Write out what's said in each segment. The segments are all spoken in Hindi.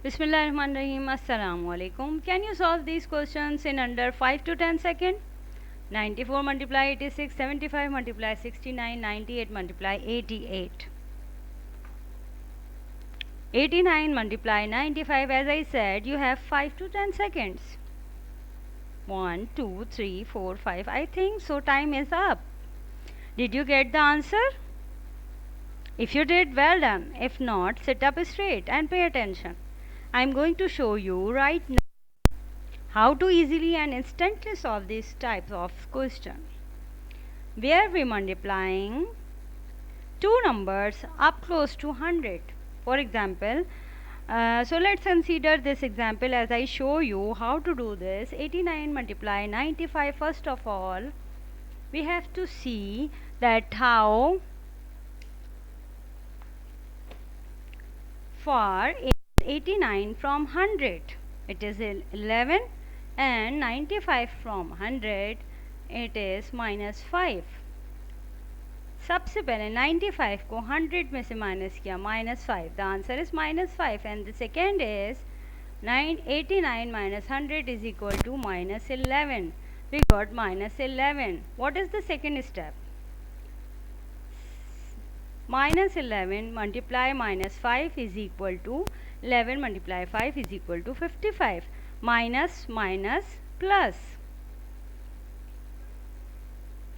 Bismillahirrahmanirrahim. Assalamu alaikum. Can you solve these questions in under 5 to 10 seconds? 94 multiply 86, 75 multiply 69, 98 multiply 88. 89 multiply 95, as I said, you have 5 to 10 seconds. 1, 2, 3, 4, 5. I think so. Time is up. Did you get the answer? If you did, well done. If not, sit up straight and pay attention. I am going to show you right now how to easily and instantly solve this type of question, where we multiplying two numbers up close to 100. For example, so let's consider this example as I show you how to do this. 89 multiply 95. First of all, we have to see that how far is 89 from 100. It is 11, and 95 from 100 it is -5. सबसे पहले 95 को 100 में से माइनस किया, -5. The answer is -5. And the second is 89 minus 100 is equal to -11. We got -11. What is the second step? -11 multiply -5 is equal to 11 multiply 5 is equal to 55. Minus minus plus.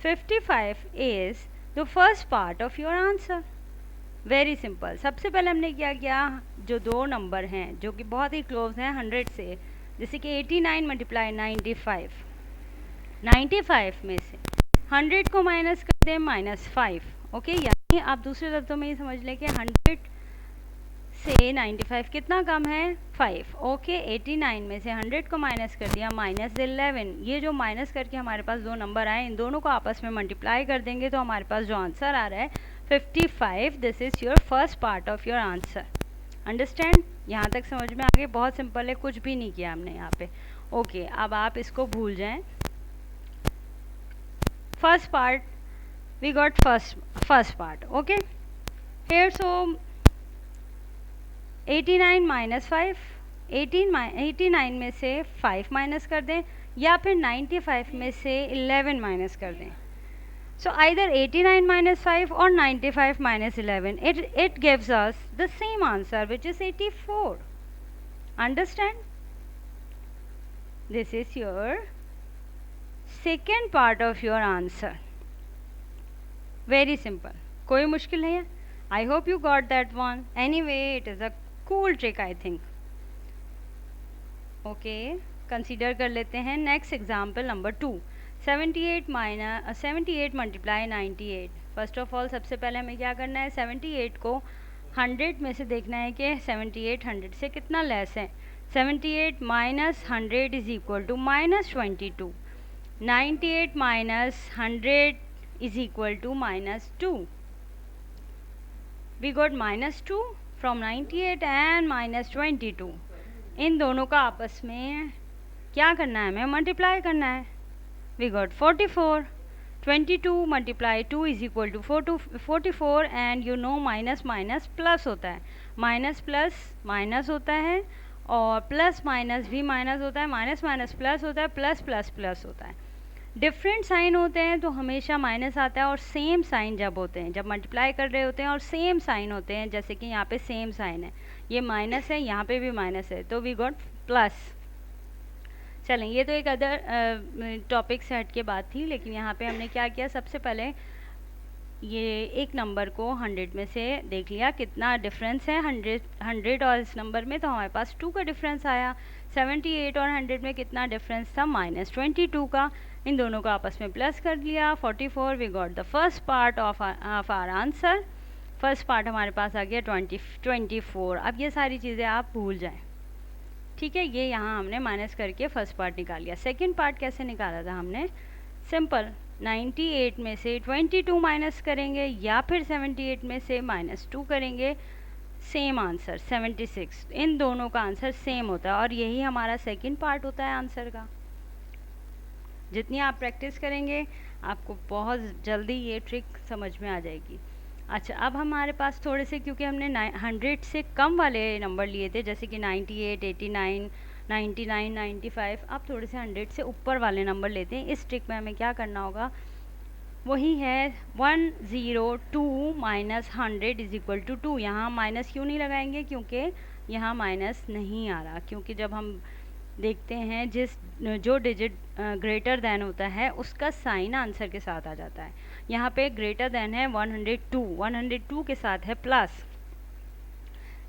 55 is the first part of your answer. Very simple. सबसे पहले हमने क्या किया, जो दो नंबर हैं जो कि बहुत ही क्लोज हैं 100 से, जैसे कि 89 मल्टीप्लाई 95. 95 में से 100 को माइनस कर दें -5. ओके, यानी आप दूसरे शब्दों में ये समझ लें कि 100 से 95 कितना कम है, 5. ओके, 89 में से 100 को माइनस कर दिया -11. ये जो माइनस करके हमारे पास दो नंबर आए, इन दोनों को आपस में मल्टीप्लाई कर देंगे तो हमारे पास जो आंसर आ रहा है 55. This is your first part of your answer. Understand? यहाँ तक समझ में आ गए? बहुत सिंपल है, कुछ भी नहीं किया हमने यहाँ पे. ओके, अब आप इसको भूल जाएं. First part we got first part. Okay, here so 89 minus 5. 89 में से 5 माइनस कर दें, या फिर 95 में से 11 माइनस कर दें. So either 89 minus 5 or 95 minus 11, it gives us the same answer, which is 84. Understand? This is your second part of your answer. Very simple. कोई मुश्किल नहीं है. I hope you got that one. Anyway, it is a cool trick, I think. Okay, consider कर लेते हैं. Next example number 2. 78 multiply 98. First of all सबसे पहले हमें क्या करना है, 78 को 100 में से देखना है कि 78 100 से कितना लेस है. 78 minus 100 is equal to -22. 98 minus 100 is equal to -2. We got -2 from 98 and -22. इन दोनों का आपस में क्या करना है, हमें मल्टीप्लाई करना है. We got 44. 22 multiply 2 is equal to 44. And you know minus minus plus होता है, माइनस प्लस माइनस होता है, और प्लस माइनस भी माइनस होता है, माइनस माइनस प्लस होता है, प्लस प्लस प्लस होता है. डिफरेंट साइन होते हैं तो हमेशा माइनस आता है, और सेम साइन जब होते हैं, जब मल्टीप्लाई कर रहे होते हैं और सेम साइन होते हैं, जैसे कि यहाँ पे सेम साइन है, ये माइनस है, यहाँ पे भी माइनस है, तो वी गॉट प्लस. चलें, ये तो एक अदर टॉपिक से हट के बात थी, लेकिन यहाँ पे हमने क्या किया, सबसे पहले ये एक नंबर को 100 में से देख लिया कितना डिफरेंस है 100 और इस नंबर में, तो हमारे पास 2 का डिफरेंस आया. 78 और 100 में कितना डिफरेंस था, -22 का. इन दोनों को आपस में प्लस कर लिया, 44. We got the first part of our answer. First part हमारे पास आ गया 24. अब ये सारी चीज़ें आप भूल जाएँ, ठीक है. ये यहाँ हमने माइनस करके फर्स्ट पार्ट निकाल लिया. सेकंड पार्ट कैसे निकाला था हमने, सिंपल. 98 में से 22 माइनस करेंगे, या फिर 78 में से -2 करेंगे. Same answer 76. इन दोनों का आंसर सेम होता है, और यही हमारा सेकंड पार्ट होता है आंसर का. जितनी आप प्रैक्टिस करेंगे आपको बहुत जल्दी ये ट्रिक समझ में आ जाएगी. अच्छा, अब हमारे पास थोड़े से, क्योंकि हमने 100 से कम वाले नंबर लिए थे, जैसे कि 98, 89, 99, 95, अब थोड़े से 100 से ऊपर वाले नंबर लेते हैं। इस ट्रिक में हमें क्या करना होगा, वही है 102 माइनस 100 इज इक्वल टू 2। यहाँ माइनस क्यों नहीं लगाएंगे, क्योंकि यहाँ माइनस नहीं आ रहा, क्योंकि जब हम देखते हैं जो डिजिट ग्रेटर देन होता है उसका साइन आंसर के साथ आ जाता है। यहाँ पे ग्रेटर देन है 102 के साथ है प्लस,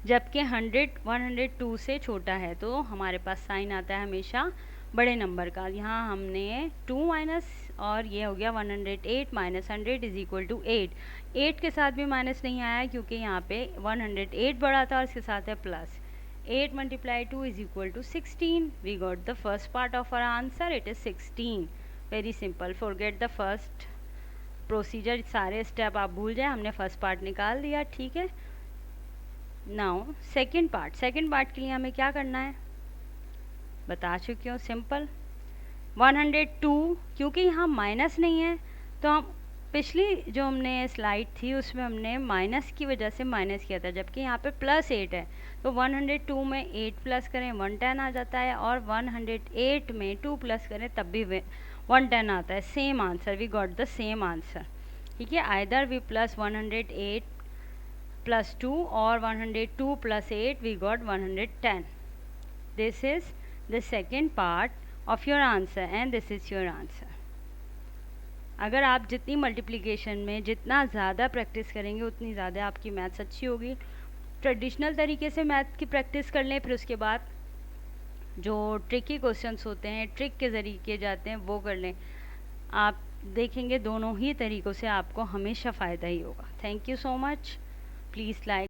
जबकि 102 से छोटा है तो हमारे पास साइन आता है हमेशा बड़े नंबर का। यहाँ हमने 2 माइनस, और ये हो गया 108 माइनस 100 इज इक्वल टू 8। 8 के साथ भी माइनस नहीं आया क्योंकि यहाँ पे 108 बड़ा था और इसके साथ है plus. 8 multiply 2 is equal to 16. We got the first part of our answer. It is 16. Very simple. Forget the first procedure. सारे स्टेप आप भूल जाए, हमने फर्स्ट पार्ट निकाल दिया, ठीक है। नाउ सेकेंड पार्ट के लिए हमें क्या करना है बता चुकी हूँ, सिंपल। 102, क्योंकि यहाँ माइनस नहीं है तो हम पिछली जो हमने स्लाइड थी उसमें हमने माइनस की वजह से माइनस किया था, जबकि यहाँ पे प्लस 8 है तो 102 में 8 प्लस करें 110 आ जाता है, और 108 में 2 प्लस करें तब भी 110 आता है। Same answer, we got the same answer, ठीक है। आइदर वी प्लस 108 प्लस 2 और 102 plus 8, we got 110। This is the second part of your answer and this is your answer। अगर आप जितनी मल्टीप्लिकेशन में जितना ज़्यादा प्रैक्टिस करेंगे उतनी ज़्यादा आपकी मैथ्स अच्छी होगी। ट्रेडिशनल तरीके से मैथ की प्रैक्टिस कर लें, फिर उसके बाद जो ट्रिकी क्वेश्चंस होते हैं, ट्रिक के ज़रिए किए जाते हैं, वो कर लें। आप देखेंगे दोनों ही तरीक़ों से आपको हमेशा फ़ायदा ही होगा। Thank you so much. Please like